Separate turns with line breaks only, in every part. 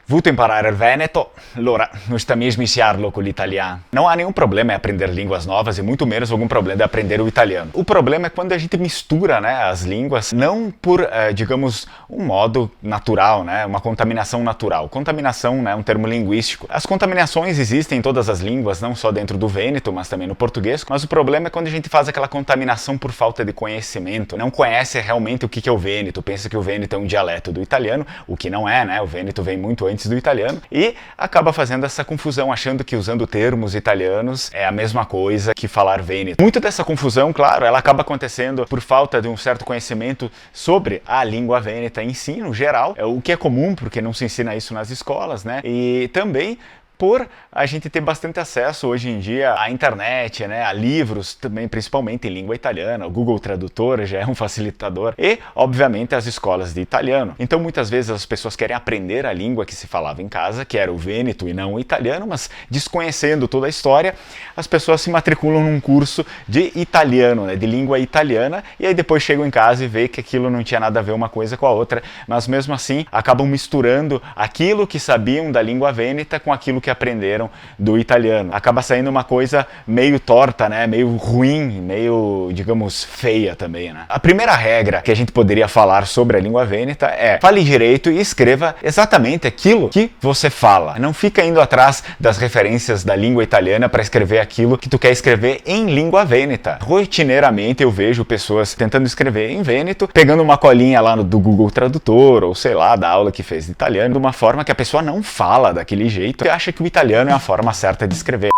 Vuto imparare il Veneto, allora non sta mesmo iniziarlo con l'italiano. Não há nenhum problema em aprender línguas novas e muito menos algum problema de aprender o italiano. O problema é quando a gente mistura, né, as línguas, não por, digamos, um modo natural, né, uma contaminação natural. Contaminação, né, é um termo linguístico. As contaminações existem em todas as línguas, não só dentro do Vêneto, mas também no português. Mas o problema é quando a gente faz aquela contaminação por falta de conhecimento. Não conhece realmente o que é o Vêneto, pensa que o Vêneto é um dialeto do italiano, o que não é, né, o Vêneto vem muito antes do italiano, e acaba fazendo essa confusão, achando que usando termos italianos é a mesma coisa que falar Vêneto. Muito dessa confusão, claro, ela acaba acontecendo por falta de um certo conhecimento sobre a língua vêneta em si, no geral, o que é comum, porque não se ensina isso nas escolas, né, e também por a gente ter bastante acesso hoje em dia à internet, né, a livros também, principalmente em língua italiana. O Google Tradutor já é um facilitador e, obviamente, as escolas de italiano. Então, muitas vezes as pessoas querem aprender a língua que se falava em casa, que era o vêneto e não o italiano, mas desconhecendo toda a história, as pessoas se matriculam num curso de italiano, né, de língua italiana, e aí depois chegam em casa e vê que aquilo não tinha nada a ver uma coisa com a outra, mas mesmo assim acabam misturando aquilo que sabiam da língua vêneta com aquilo que aprenderam do italiano. Acaba saindo uma coisa meio torta, né? Meio ruim, meio, digamos, feia também, né? A primeira regra que a gente poderia falar sobre a língua vêneta é: fale direito e escreva exatamente aquilo que você fala. Não fica indo atrás das referências da língua italiana para escrever aquilo que tu quer escrever em língua vêneta. Rotineiramente eu vejo pessoas tentando escrever em vêneto, pegando uma colinha lá do Google Tradutor, ou sei lá, da aula que fez de italiano, de uma forma que a pessoa não fala daquele jeito e acha que o italiano é a forma certa de escrever.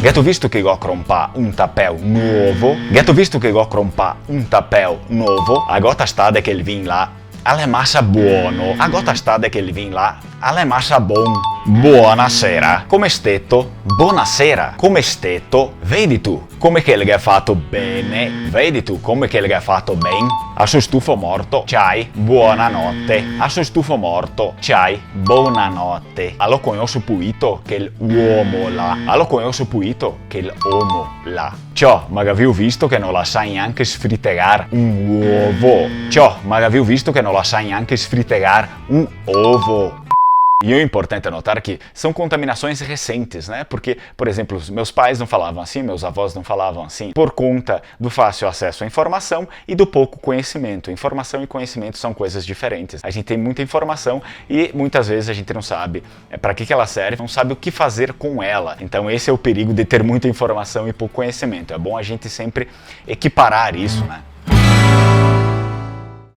Gato visto che go comprar un tapel novo. Gato visto che go comprar un tapel novo. Agora está daquele vinho lá. Alle massa buono. Agora está daquele vinho lá. Alle massa bom. Buonasera. Come stetto? Buonasera. Come stetto? Vedi tu come che l'hai fatto bene? Vedi tu come che l'hai fatto bene? A suo stufo morto, ciao, buonanotte. A suo stufo morto, ciao, buonanotte. Allo conosco puito che l'uomo là. Allo conosco puito che l'uomo là. Ciò, ma avevo visto che non la sai neanche sfrittegare un uovo. Ciò, ma avevo visto che non la sai neanche sfrittegare un ovo. E o importante é notar que são contaminações recentes, né? Porque, por exemplo, meus pais não falavam assim, meus avós não falavam assim, por conta do fácil acesso à informação e do pouco conhecimento. Informação e conhecimento são coisas diferentes. A gente tem muita informação e muitas vezes a gente não sabe para que ela serve, não sabe o que fazer com ela. Então esse é o perigo de ter muita informação e pouco conhecimento. É bom a gente sempre equiparar isso, né?